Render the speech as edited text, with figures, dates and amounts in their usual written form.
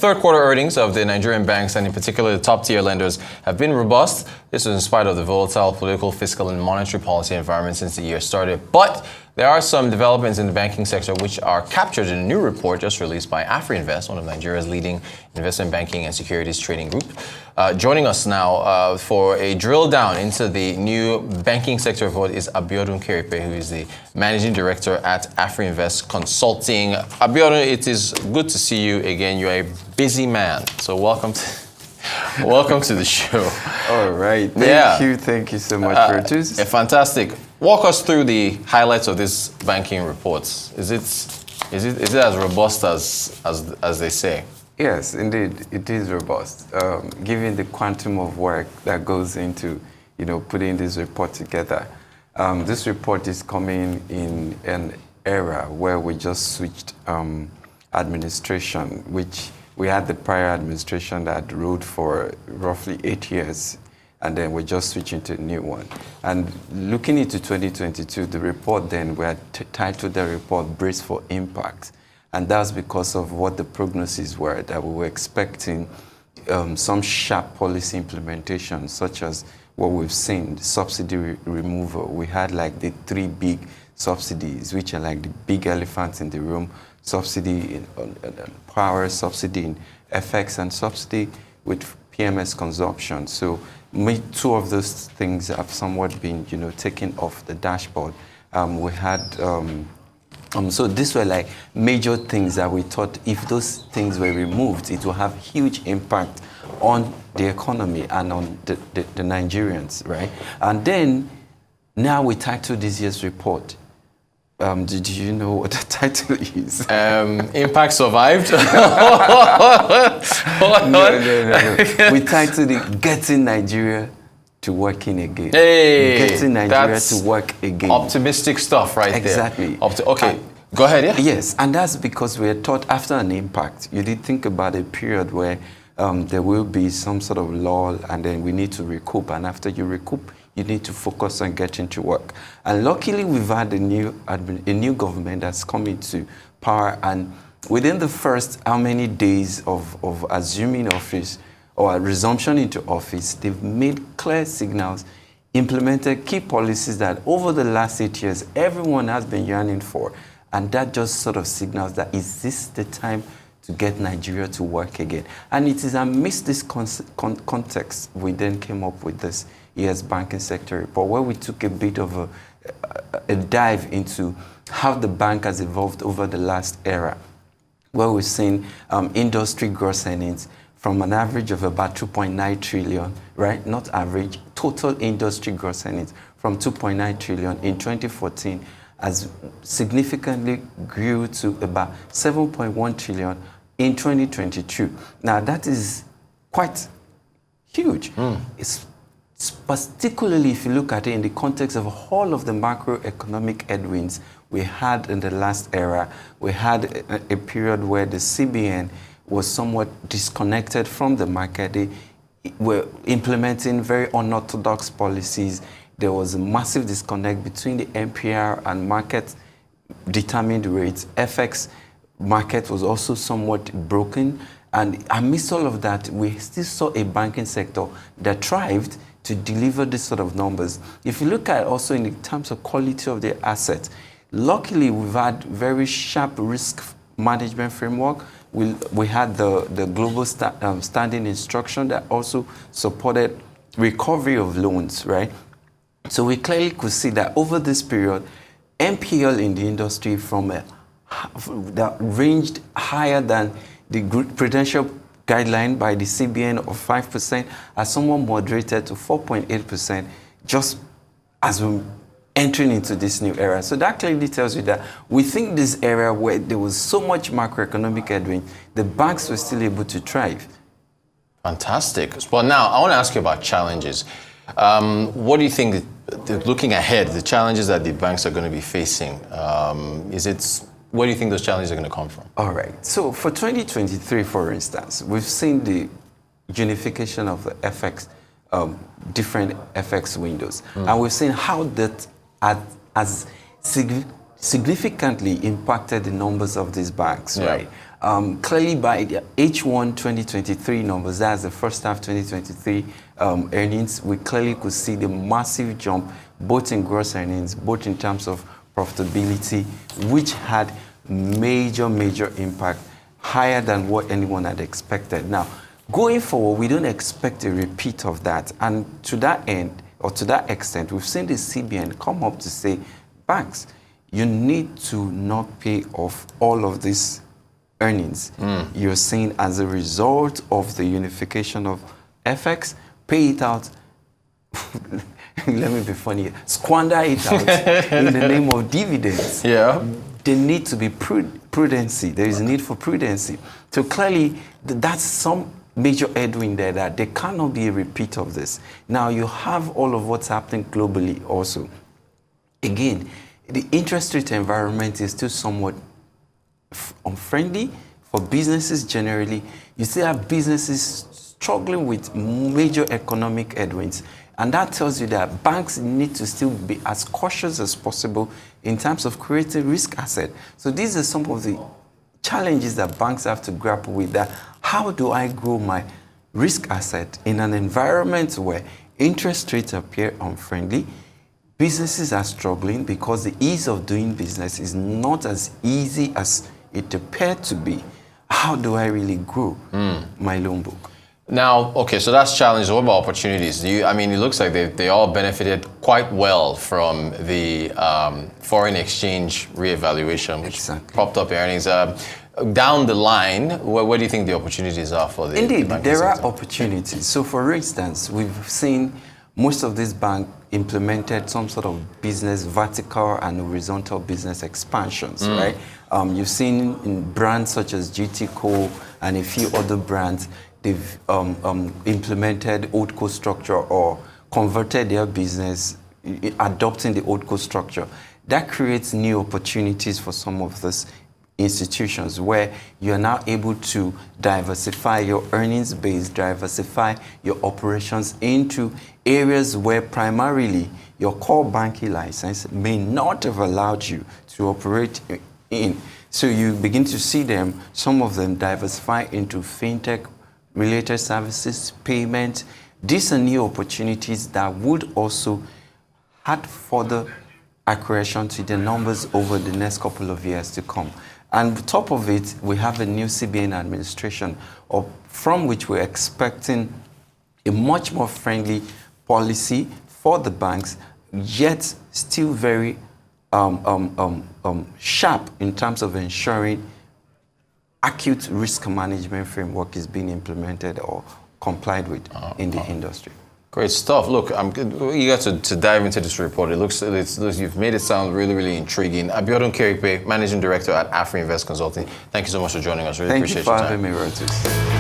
third quarter earnings of the Nigerian banks, and in particular the top-tier lenders, have been robust. This is in spite of the volatile political, fiscal, and monetary policy environment since the year started. But there are some developments in the banking sector which are captured in a new report just released by Afrinvest, one of Nigeria's leading investment banking and securities trading group. Joining us now for a drill down into the new banking sector report is Abiodun Keripe, who is the managing director at Afrinvest Consulting. Abiodun, it is good to see you again. You're a busy man, so welcome to the show. All right, thank you so much, Curtis. Fantastic. Walk us through the highlights of this banking reports. Is it as robust as they say? Yes, indeed, it is robust. Given the quantum of work that goes into, putting this report together, this report is coming in an era where we just switched administration, which we had the prior administration that ruled for roughly 8 years, and then we're just switching to a new one. And looking into 2022, the report then, we had titled the report Brace for Impact. And that's because of what the prognoses were, that we were expecting some sharp policy implementation, such as what we've seen, the subsidy removal. We had like the 3 big subsidies, which are like the big elephants in the room: subsidy in power, subsidy in FX, and subsidy with PMS consumption. So 2 of those things have somewhat been, taken off the dashboard. We had so these were like major things that we thought if those things were removed, it will have huge impact on the economy and on the Nigerians, right? And then now we titled this year's report. Did you know what the title is? Impact survived? No. We titled it Getting Nigeria to Working Again. Hey, Getting Nigeria to Work Again. Optimistic stuff right exactly. there. Exactly. Okay, go ahead, yeah? Yes, and that's because we had thought after an impact, you did think about a period where there will be some sort of lull, and then we need to recoup, and after you recoup, you need to focus on getting to work. And luckily, we've had a new government that's come into power, and within the first how many days of assuming office or a resumption into office, they've made clear signals, implemented key policies that over the last 8 years, everyone has been yearning for. And that just sort of signals that is this the time to get Nigeria to work again? And it is amidst this context, we then came up with this year's banking sector report, where we took a bit of a dive into how the bank has evolved over the last era, where we've seen industry gross earnings from an average of about 2.9 trillion, right? Not average, total industry gross earnings from 2.9 trillion in 2014 has significantly grew to about 7.1 trillion in 2022. Now that is quite huge. It's particularly if you look at it in the context of all of the macroeconomic headwinds we had in the last era. We had a period where the CBN was somewhat disconnected from the market. They were implementing very unorthodox policies. There was a massive disconnect between the MPR and market determined rates. FX market was also somewhat broken. And amidst all of that, we still saw a banking sector that thrived to deliver this sort of numbers. If you look at also in terms of quality of the assets, luckily we've had very sharp risk management framework. We had the global standing instruction that also supported recovery of loans, right? So we clearly could see that over this period, NPL in the industry that ranged higher than the prudential guideline by the CBN of 5% has somewhat moderated to 4.8% just as we're entering into this new era. So that clearly tells you that we think this era where there was so much macroeconomic headwind, the banks were still able to thrive. Fantastic. Well, now I want to ask you about challenges. What do you think, looking ahead, the challenges that the banks are going to be facing? Where do you think those challenges are going to come from? All right. So for 2023, for instance, we've seen the unification of the FX, different FX windows. And we've seen how that has significantly impacted the numbers of these banks, right? Clearly, by the H1 2023 numbers, that's the first half 2023 earnings, we clearly could see the massive jump, both in gross earnings, both in terms of profitability, which had major impact, higher than what anyone had expected. Now, going forward, we don't expect a repeat of that. And to that end, or to that extent, we've seen the CBN come up to say, banks, you need to not pay off all of these earnings you're seeing as a result of the unification of FX, pay it out. Let me be funny. Squander it out in the name of dividends. Yeah. There need to be prudency. There is a need for prudency. So clearly, that's some major headwind there, that there cannot be a repeat of this. Now, you have all of what's happening globally also. Again, the interest rate environment is still somewhat unfriendly for businesses generally. You still have businesses struggling with major economic headwinds. And that tells you that banks need to still be as cautious as possible in terms of creating risk asset. So these are some of the challenges that banks have to grapple with. That how do I grow my risk asset in an environment where interest rates appear unfriendly? Businesses are struggling because the ease of doing business is not as easy as it appeared to be. How do I really grow my loan book? Now, okay, so that's challenges. What about opportunities? I mean, it looks like they all benefited quite well from the foreign exchange reevaluation, which propped up earnings. Down the line, where do you think the opportunities are for the Indeed, banking there sector? are opportunities. So, for instance, we've seen most of these banks implemented some sort of business, vertical and horizontal business expansions, right? You've seen in brands such as GT.co and a few other brands, they've implemented HoldCo structure or converted their business, adopting the HoldCo structure. That creates new opportunities for some of these institutions where you are now able to diversify your earnings base, diversify your operations into areas where primarily your core banking license may not have allowed you to operate in. So you begin to see them, some of them diversify into fintech related services, payment. These are new opportunities that would also add further accretion to the numbers over the next couple of years to come. And on top of it, we have a new CBN administration from which we're expecting a much more friendly policy for the banks, yet still very sharp in terms of ensuring acute risk management framework is being implemented or complied with in the industry. Great stuff. Look, I'm eager to dive into this report. It looks you've made it sound really intriguing. Abiodun Keripe, Managing Director at Afrinvest Consulting. Thank you so much for joining us. Really appreciate your time. Thank you for having me, Rotus.